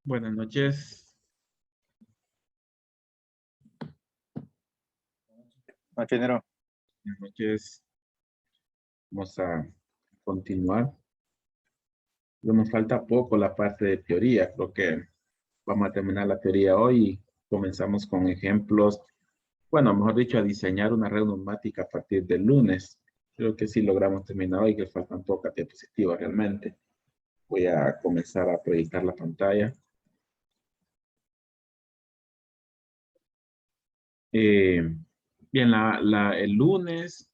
Buenas noches. Noche, Nero. Buenas noches. Vamos a continuar. Nos falta poco la parte de teoría. Creo que vamos a terminar la teoría hoy y comenzamos con ejemplos. Bueno, mejor dicho, a diseñar una red neumática a partir del lunes. Creo que sí logramos terminar hoy, que faltan pocas diapositivas realmente. Voy a comenzar a proyectar la pantalla. Bien, el lunes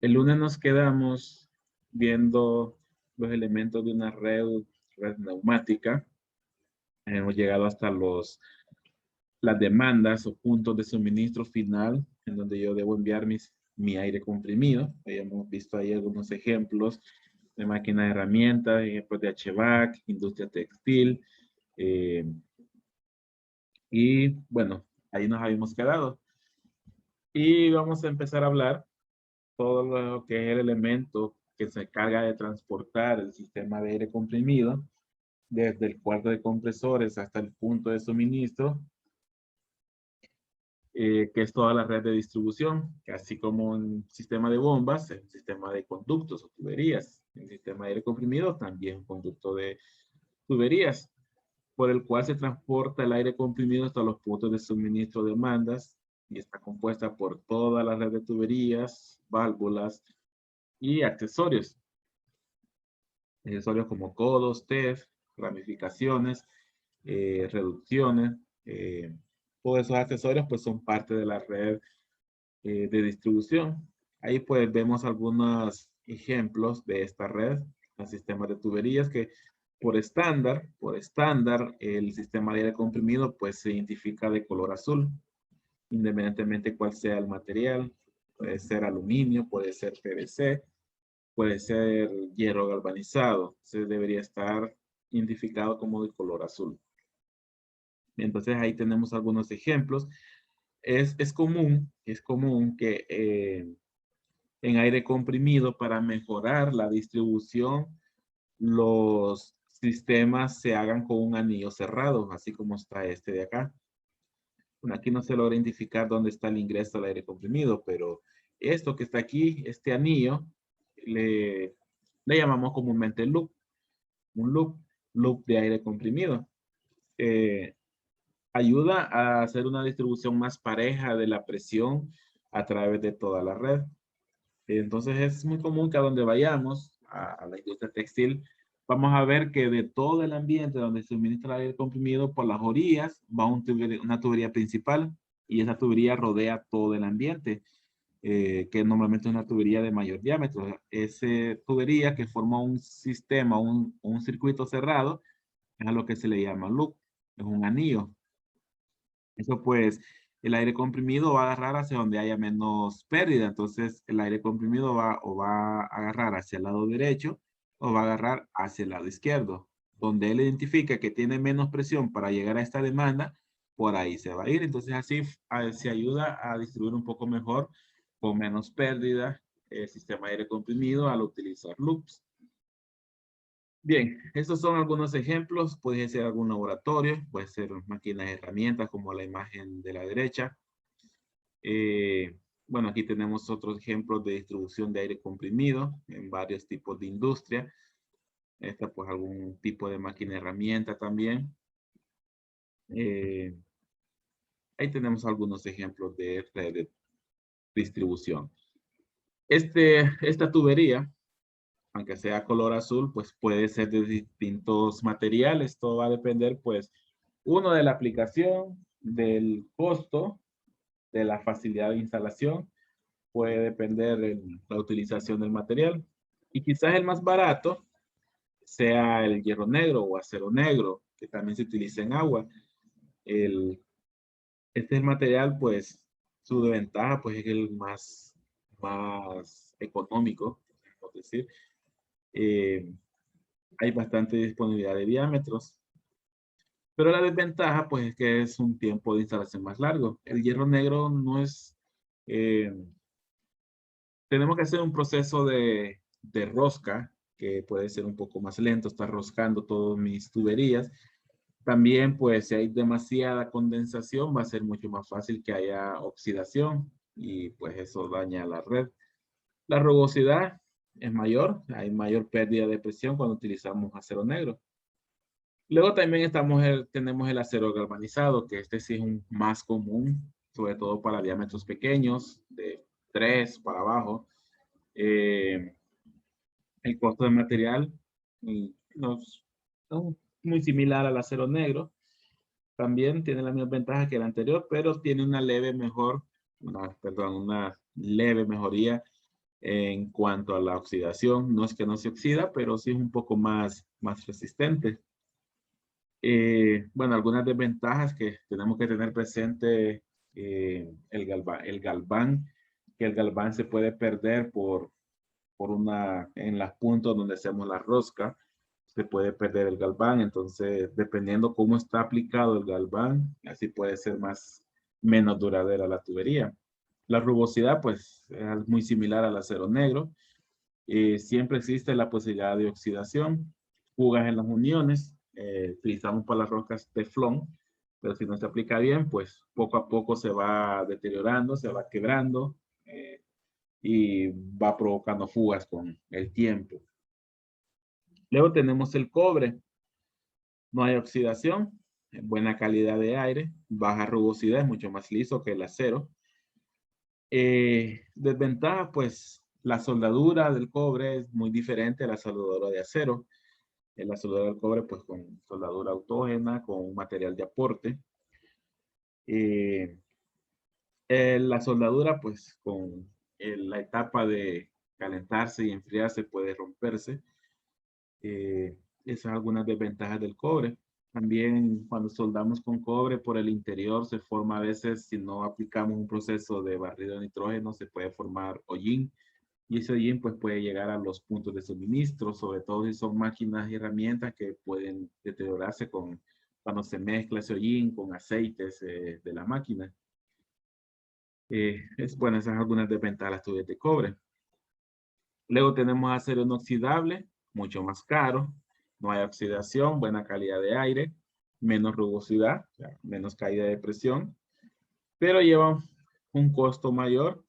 nos quedamos viendo los elementos de una red neumática. Hemos llegado hasta las demandas o puntos de suministro final en donde yo debo enviar mi aire comprimido. Hemos visto ahí algunos ejemplos de máquinas de herramientas, ejemplos de HVAC, industria textil. Y bueno, ahí nos habíamos quedado. Y vamos a empezar a hablar todo lo que es el elemento que se encarga de transportar el sistema de aire comprimido desde el cuarto de compresores hasta el punto de suministro, que es toda la red de distribución, que así como un sistema de bombas, el sistema de conductos o tuberías, el sistema de aire comprimido también un conducto de tuberías, por el cual se transporta el aire comprimido hasta los puntos de suministro de demandas y está compuesta por toda la red de tuberías, válvulas y accesorios. Accesorios como codos, TEF, ramificaciones, reducciones. Todos esos accesorios pues son parte de la red de distribución. Ahí pues vemos algunos ejemplos de esta red, el sistema de tuberías que por estándar, el sistema de aire comprimido pues se identifica de color azul, independientemente cuál sea el material. Puede ser aluminio, puede ser PVC, puede ser hierro galvanizado. Se debería estar identificado como de color azul. Entonces ahí tenemos algunos ejemplos. Es común que en aire comprimido para mejorar la distribución, los sistemas se hagan con un anillo cerrado, así como está este de acá. Bueno, aquí no se logra identificar dónde está el ingreso del aire comprimido, pero esto que está aquí, este anillo, le llamamos comúnmente loop, un loop de aire comprimido. Eh, Ayuda a hacer una distribución más pareja de la presión a través de toda la red. Entonces es muy común que a donde vayamos, a la industria textil, vamos a ver que de todo el ambiente donde se suministra el aire comprimido, por las orillas va una tubería principal y esa tubería rodea todo el ambiente, que normalmente es una tubería de mayor diámetro. Esa tubería que forma un sistema, un circuito cerrado, es a lo que se le llama loop, es un anillo. Eso pues, el aire comprimido va a agarrar hacia donde haya menos pérdida. Entonces, el aire comprimido va a agarrar hacia el lado derecho o va a agarrar hacia el lado izquierdo. Donde él identifica que tiene menos presión para llegar a esta demanda, por ahí se va a ir. Entonces, así se ayuda a distribuir un poco mejor, con menos pérdida, el sistema de aire comprimido al utilizar loops. Bien, estos son algunos ejemplos. Puede ser algún laboratorio, puede ser máquinas de herramientas como la imagen de la derecha. Bueno, aquí tenemos otros ejemplos de distribución de aire comprimido en varios tipos de industria. Esta pues algún tipo de máquina de herramienta también. Eh, Ahí tenemos algunos ejemplos de red de distribución. Esta tubería, aunque sea color azul, pues puede ser de distintos materiales. Todo va a depender, pues, uno de la aplicación, del costo, de la facilidad de instalación. Puede depender de la utilización del material. Y quizás el más barato sea el hierro negro o acero negro, que también se utiliza en agua. El, este es el material, pues, su ventaja, pues, es el más económico, por decir. Eh, Hay bastante disponibilidad de diámetros. Pero la desventaja, pues, es que es un tiempo de instalación más largo. El hierro negro no es... eh, tenemos que hacer un proceso de rosca que puede ser un poco más lento, está roscando todas mis tuberías. También, pues, si hay demasiada condensación, va a ser mucho más fácil que haya oxidación y pues eso daña la red. La rugosidad es mayor, hay mayor pérdida de presión cuando utilizamos acero negro. Luego también tenemos el acero galvanizado, que este sí es un más común, sobre todo para diámetros pequeños, de 3 para abajo. Eh, el costo del material no, muy similar al acero negro. También tiene la misma ventaja que el anterior, pero tiene una una leve mejoría en cuanto a la oxidación. No es que no se oxida, pero sí es un poco más resistente. Bueno, algunas desventajas que tenemos que tener presente, el galván, que el galván se puede perder en los puntos donde hacemos la rosca, se puede perder el galván. Entonces, dependiendo cómo está aplicado el galván, así puede ser menos duradera la tubería. La rugosidad, pues, es muy similar al acero negro. Siempre existe la posibilidad de oxidación, fugas en las uniones. Utilizamos para las rocas teflón, pero si no se aplica bien, pues poco a poco se va deteriorando, se va quebrando y va provocando fugas con el tiempo. Luego tenemos el cobre. No hay oxidación, buena calidad de aire, baja rugosidad, es mucho más liso que el acero. Desventaja, pues la soldadura del cobre es muy diferente a la soldadura de acero. La soldadura del cobre, pues con soldadura autógena, con un material de aporte. La soldadura, pues con la etapa de calentarse y enfriarse puede romperse. Esas son algunas desventajas del cobre. También cuando soldamos con cobre por el interior se forma a veces, si no aplicamos un proceso de barrido de nitrógeno, se puede formar hollín. Y ese hollín pues puede llegar a los puntos de suministro, sobre todo si son máquinas y herramientas que pueden deteriorarse cuando se mezcla ese hollín con aceites de la máquina. Bueno, esas son algunas desventajas de las tuberías de cobre. Luego tenemos acero inoxidable, mucho más caro, no hay oxidación, buena calidad de aire, menos rugosidad, o sea, menos caída de presión, pero lleva un costo mayor,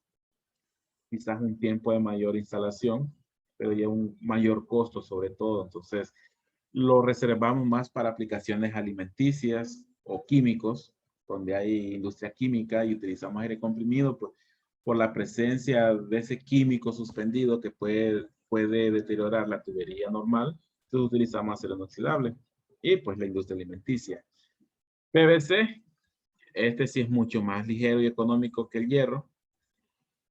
quizás un tiempo de mayor instalación, pero lleva un mayor costo sobre todo. Entonces, lo reservamos más para aplicaciones alimenticias o químicos, donde hay industria química y utilizamos aire comprimido por la presencia de ese químico suspendido que puede deteriorar la tubería normal. Entonces utilizamos acero inoxidable y pues la industria alimenticia. PVC, este sí es mucho más ligero y económico que el hierro,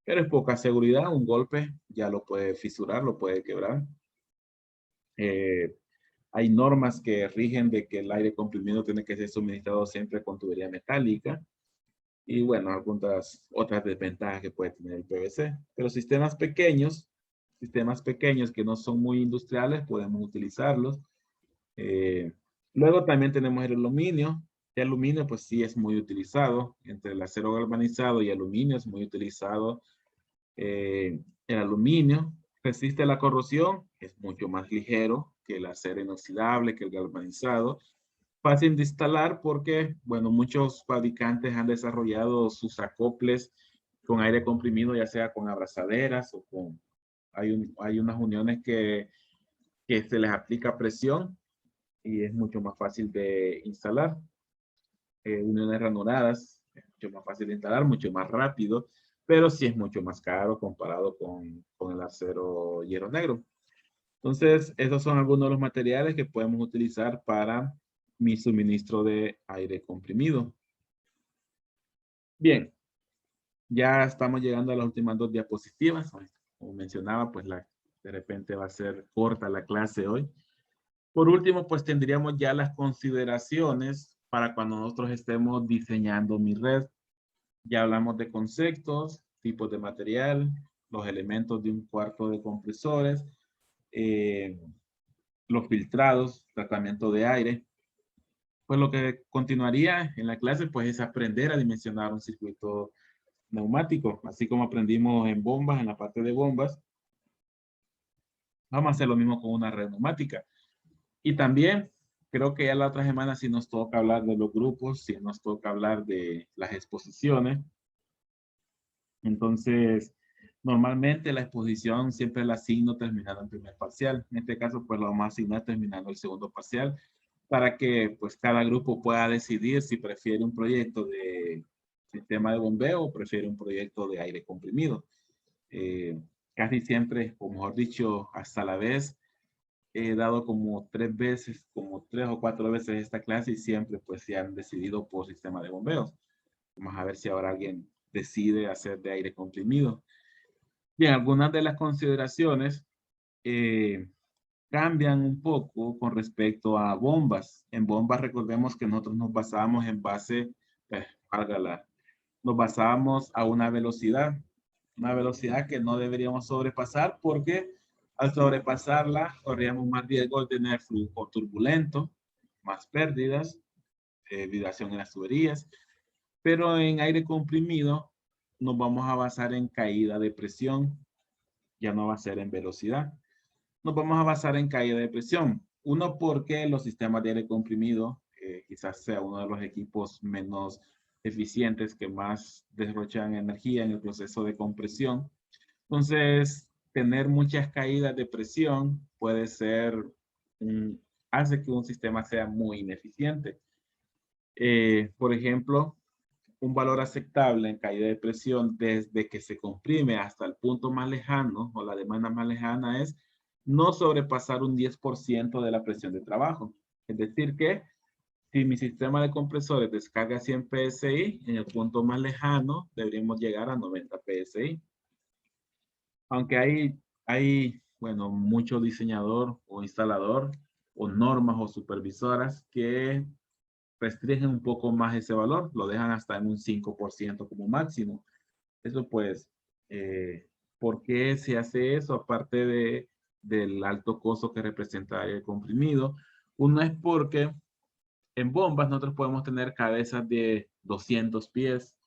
pero es poca seguridad. Un golpe ya lo puede fisurar, lo puede quebrar. Hay normas que rigen de que el aire comprimido tiene que ser suministrado siempre con tubería metálica. Y bueno, algunas otras desventajas que puede tener el PVC. Pero sistemas pequeños que no son muy industriales, podemos utilizarlos. Luego también tenemos el aluminio. El aluminio pues sí es muy utilizado. Entre el acero galvanizado y aluminio es muy utilizado. El aluminio resiste la corrosión, es mucho más ligero que el acero inoxidable, que el galvanizado. Fácil de instalar porque, bueno, muchos fabricantes han desarrollado sus acoples con aire comprimido, ya sea con abrazaderas o hay unas uniones que se les aplica presión y es mucho más fácil de instalar. Uniones ranuradas, es mucho más fácil de instalar, mucho más rápido, pero sí es mucho más caro comparado con el acero hierro negro. Entonces, esos son algunos de los materiales que podemos utilizar para mi suministro de aire comprimido. Bien, ya estamos llegando a las últimas 2 diapositivas. Como mencionaba, pues de repente va a ser corta la clase hoy. Por último, pues tendríamos ya las consideraciones para cuando nosotros estemos diseñando mi red. Ya hablamos de conceptos, tipos de material, los elementos de un cuarto de compresores, los filtrados, tratamiento de aire. Pues lo que continuaría en la clase pues es aprender a dimensionar un circuito neumático, así como aprendimos en bombas, en la parte de bombas. Vamos a hacer lo mismo con una red neumática. Y también creo que ya la otra semana sí nos toca hablar de los grupos, sí nos toca hablar de las exposiciones. Entonces, normalmente la exposición siempre la asigno terminando el primer parcial. En este caso, pues lo vamos a asignar terminando el segundo parcial para que pues cada grupo pueda decidir si prefiere un proyecto de sistema de bombeo o prefiere un proyecto de aire comprimido. Casi siempre, o mejor dicho, hasta la vez, he dado como 3 veces, como 3 o 4 veces esta clase y siempre pues se han decidido por sistema de bombeos. Vamos a ver si ahora alguien decide hacer de aire comprimido. Bien, algunas de las consideraciones eh, cambian un poco con respecto a bombas. En bombas recordemos que nosotros nos basábamos en base, válgala, nos basábamos a una velocidad que no deberíamos sobrepasar porque al sobrepasarla corríamos más riesgo de tener flujo turbulento, más pérdidas, vibración en las tuberías, pero en aire comprimido nos vamos a basar en caída de presión, ya no va a ser en velocidad. Nos vamos a basar en caída de presión. Uno, porque los sistemas de aire comprimido quizás sea uno de los equipos menos eficientes que más derrochan energía en el proceso de compresión. Entonces, tener muchas caídas de presión puede ser, hace que un sistema sea muy ineficiente. Por ejemplo, un valor aceptable en caída de presión desde que se comprime hasta el punto más lejano o la demanda más lejana es no sobrepasar un 10% de la presión de trabajo. Es decir que si mi sistema de compresores descarga 100 PSI, en el punto más lejano deberíamos llegar a 90 PSI. Aunque bueno, mucho diseñador o instalador o normas o supervisoras que restringen un poco más ese valor, lo dejan hasta en un 5% como máximo. Eso pues, ¿por qué se hace eso? Aparte del alto costo que representa el comprimido. Uno es porque en bombas nosotros podemos tener cabezas de 200 pies,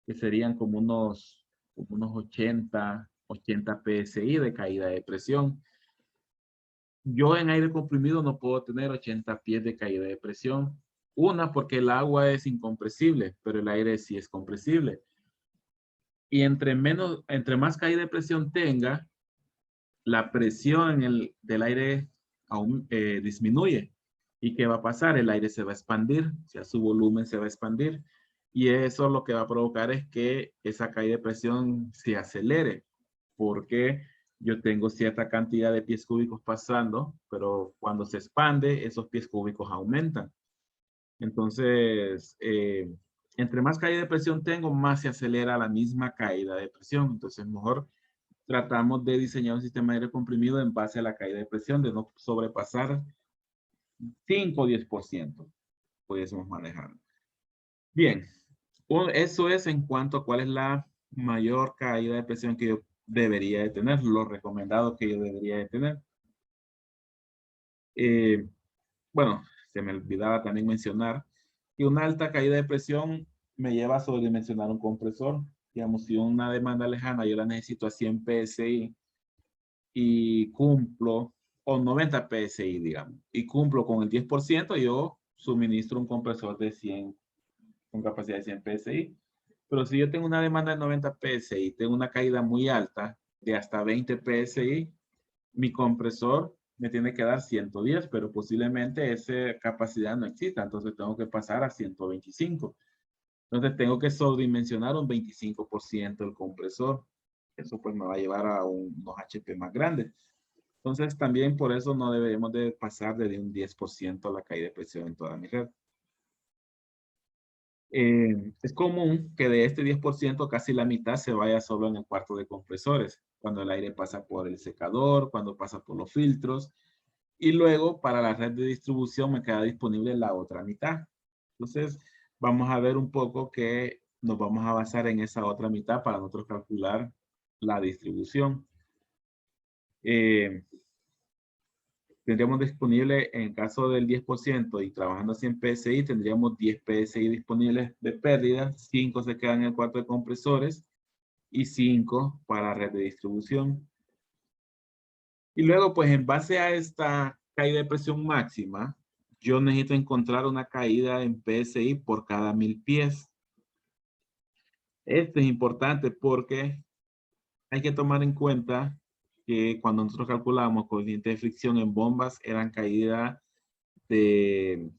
que serían como unos 80 PSI de caída de presión. Yo en aire comprimido no puedo tener 80 pies de caída de presión. Una, porque el agua es incompresible, pero el aire sí es compresible. Y entre más caída de presión tenga, la presión del aire disminuye. ¿Y qué va a pasar? El aire se va a expandir, o sea, su volumen se va a expandir. Y eso lo que va a provocar es que esa caída de presión se acelere, porque yo tengo cierta cantidad de pies cúbicos pasando, pero cuando se expande, esos pies cúbicos aumentan. Entonces, entre más caída de presión tengo, más se acelera la misma caída de presión. Entonces, mejor tratamos de diseñar un sistema de aire comprimido en base a la caída de presión, de no sobrepasar 5 o 10%. Pudiésemos manejar. Bien, eso es en cuanto a cuál es la mayor caída de presión que yo debería de tener, lo recomendado que yo debería de tener. Eh, bueno, se me olvidaba también mencionar que una alta caída de presión me lleva a sobredimensionar un compresor. Digamos, si una demanda lejana yo la necesito a 100 PSI y cumplo, o 90 PSI, digamos, y cumplo con el 10%, yo suministro un compresor de 100, con capacidad de 100 PSI. Pero si yo tengo una demanda de 90 PSI y tengo una caída muy alta de hasta 20 PSI, mi compresor me tiene que dar 110, pero posiblemente esa capacidad no exista, entonces tengo que pasar a 125. Entonces tengo que sobredimensionar un 25% el compresor. Eso pues me va a llevar a unos HP más grandes. Entonces también por eso no debemos de pasar de un 10% la caída de presión en toda mi red. Es común que de este 10% casi la mitad se vaya solo en el cuarto de compresores, cuando el aire pasa por el secador, cuando pasa por los filtros, y luego para la red de distribución me queda disponible la otra mitad. Entonces vamos a ver un poco que nos vamos a basar en esa otra mitad para nosotros calcular la distribución. Tendríamos disponible en caso del 10% y trabajando así en PSI, tendríamos 10 PSI disponibles de pérdida, 5 se quedan en el cuarto de compresores y 5 para red de distribución. Y luego, pues en base a esta caída de presión máxima, yo necesito encontrar una caída en PSI por cada 1000 pies. Esto es importante porque hay que tomar en cuenta que cuando nosotros calculamos coeficiente de fricción en bombas, eran caída de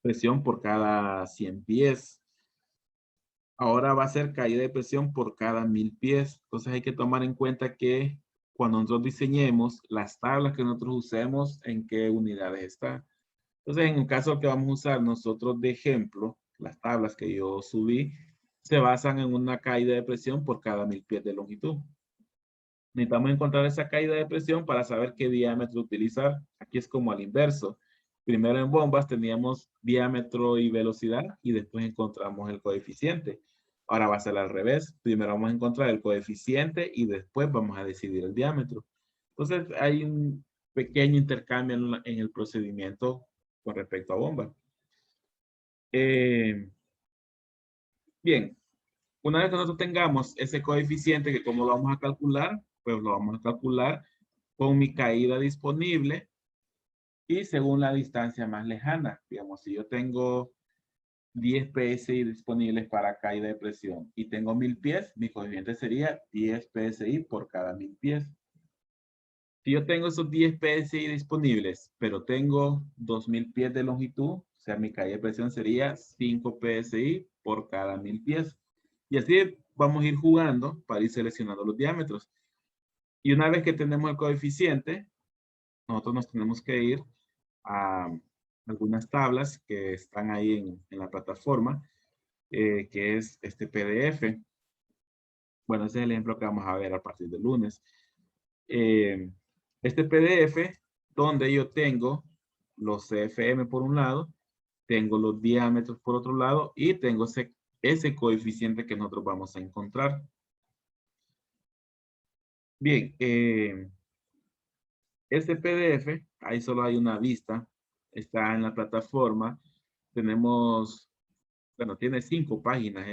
presión por cada 100 pies. Ahora va a ser caída de presión por cada 1000 pies. Entonces hay que tomar en cuenta que cuando nosotros diseñemos las tablas que nosotros usemos, en qué unidades están. Entonces, en el caso que vamos a usar nosotros de ejemplo, las tablas que yo subí, se basan en una caída de presión por cada 1000 pies de longitud. Necesitamos encontrar esa caída de presión para saber qué diámetro utilizar. Aquí es como al inverso. Primero en bombas teníamos diámetro y velocidad y después encontramos el coeficiente. Ahora va a ser al revés. Primero vamos a encontrar el coeficiente y después vamos a decidir el diámetro. Entonces hay un pequeño intercambio en el procedimiento con respecto a bombas. Bien, una vez que nosotros tengamos ese coeficiente, que cómo lo vamos a calcular, pues lo vamos a calcular con mi caída disponible y según la distancia más lejana. Digamos, si yo tengo 10 PSI disponibles para caída de presión y tengo 1000 pies, mi coeficiente sería 10 PSI por cada 1000 pies. Si yo tengo esos 10 PSI disponibles, pero tengo 2000 pies de longitud, o sea, mi caída de presión sería 5 PSI por cada 1000 pies. Y así vamos a ir jugando para ir seleccionando los diámetros. Y una vez que tenemos el coeficiente, nosotros nos tenemos que ir a algunas tablas que están ahí en la plataforma, que es este PDF. Bueno, ese es el ejemplo que vamos a ver a partir del lunes. Este PDF, donde yo tengo los CFM por un lado, tengo los diámetros por otro lado y tengo ese coeficiente que nosotros vamos a encontrar. Bien, este PDF, ahí solo hay una vista, está en la plataforma. Tenemos, bueno, tiene 5 páginas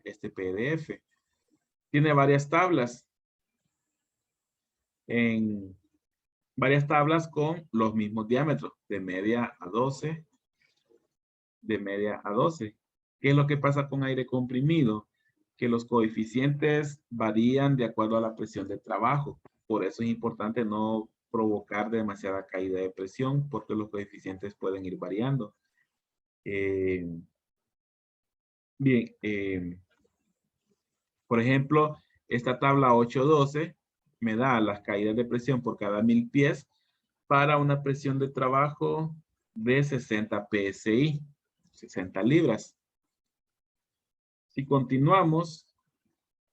este PDF. Tiene varias tablas, en varias tablas con los mismos diámetros, de media a 12, de media a 12. ¿Qué es lo que pasa con aire comprimido? Que los coeficientes varían de acuerdo a la presión de trabajo. Por eso es importante no provocar demasiada caída de presión porque los coeficientes pueden ir variando. Eh, bien, por ejemplo, esta tabla 812 me da las caídas de presión por cada 1000 pies para una presión de trabajo de 60 PSI, 60 libras. Si continuamos,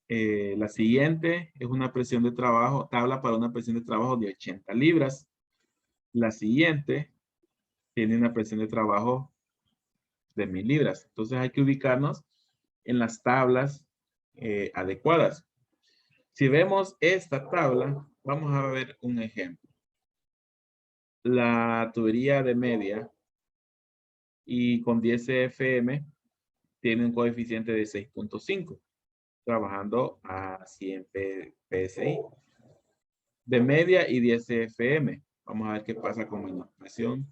la siguiente es una presión de trabajo, tabla para una presión de trabajo de 80 libras. La siguiente tiene una presión de trabajo de 1000 libras. Entonces hay que ubicarnos en las tablas adecuadas. Si vemos esta tabla, vamos a ver un ejemplo. La tubería de media y con 10 CFM tiene un coeficiente de 6.5, trabajando a 100 PSI. De media y 10 CFM. Vamos a ver qué pasa con menor presión.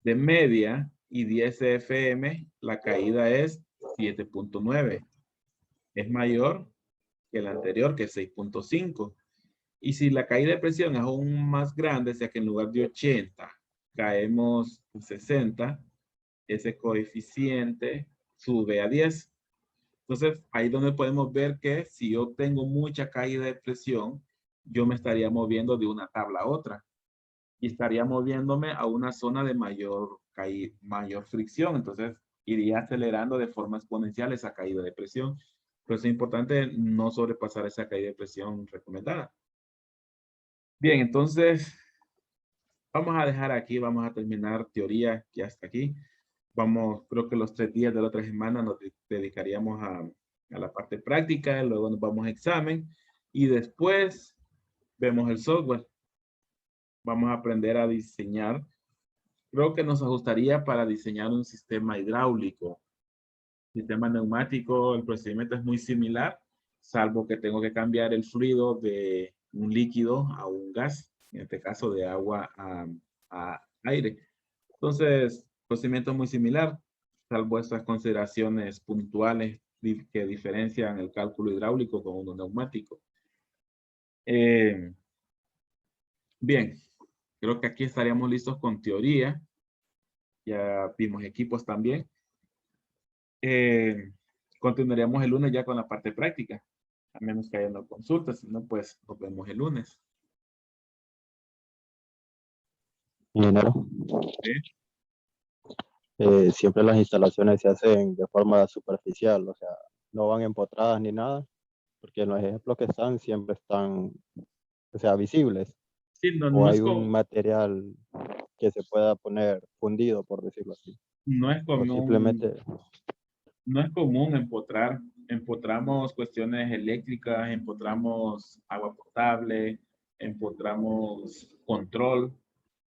De media y 10 CFM, la caída es 7.9. Es mayor que la anterior, que es 6.5. Y si la caída de presión es aún más grande, o sea que en lugar de 80 caemos 60, ese coeficiente sube a 10. Entonces, ahí es donde podemos ver que si yo tengo mucha caída de presión, yo me estaría moviendo de una tabla a otra y estaría moviéndome a una zona de mayor fricción. Entonces, iría acelerando de forma exponencial esa caída de presión. Pero es importante no sobrepasar esa caída de presión recomendada. Bien, entonces, vamos a dejar aquí, vamos a terminar teoría ya hasta aquí. Vamos, creo que los 3 días de la otra semana nos dedicaríamos a la parte práctica, luego nos vamos a examen y después vemos el software. Vamos a aprender a diseñar. Creo que nos ajustaría para diseñar un sistema hidráulico. Sistema neumático, el procedimiento es muy similar, salvo que tengo que cambiar el fluido de un líquido a un gas, en este caso de agua a aire. Entonces, procedimiento muy similar, salvo estas consideraciones puntuales que diferencian el cálculo hidráulico con uno neumático. Bien, creo que aquí estaríamos listos con teoría. Ya vimos equipos también. Continuaríamos el lunes ya con la parte práctica. A menos que haya una consulta, si no, pues nos vemos el lunes. Ingeniero, ¿Sí? siempre las instalaciones se hacen de forma superficial, o sea, no van empotradas ni nada, porque en los ejemplos que están siempre están, o sea, visibles, Sí, no, o no hay es un como, material que se pueda poner fundido, por decirlo así, no es o común, simplemente, no es común empotrar. Empotramos cuestiones eléctricas, empotramos agua potable, empotramos control,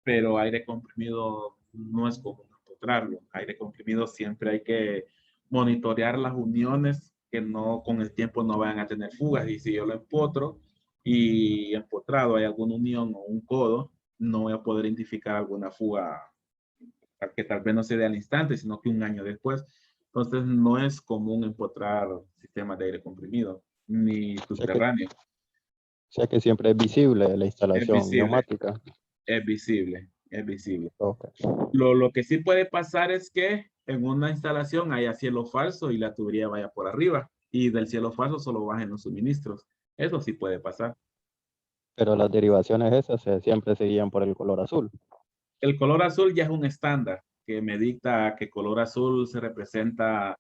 pero aire comprimido no es común empotrarlo. Aire comprimido siempre hay que monitorear las uniones que no con el tiempo no vayan a tener fugas. Y si yo lo empotro y empotrado hay alguna unión o un codo, no voy a poder identificar alguna fuga que tal vez no se dé al instante, sino que un año después. Entonces, no es común empotrar sistemas de aire comprimido, ni sé subterráneo. sé que siempre es visible la Es instalación visible, neumática. es visible, es visible. Ok, Lo que sí puede pasar es que en una instalación haya cielo falso y la tubería vaya por arriba, y del cielo falso solo bajen los suministros. Eso sí puede pasar. pero las derivaciones esas siempre se guían por el color azul. El color azul ya es un estándar que me dicta que color azul se representa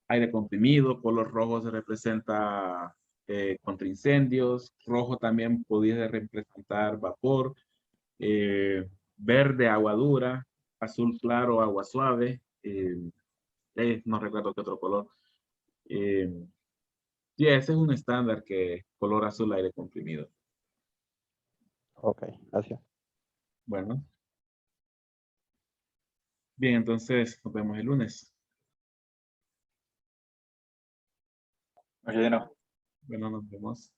aire comprimido, color rojo se representa contra incendios, rojo también podría representar vapor, verde agua dura, azul claro agua suave, no recuerdo qué otro color. Eh, sí, ese es un estándar que color azul aire comprimido. Ok, gracias. Bueno, bien, entonces nos vemos el lunes. Oye, no. Bueno, nos vemos.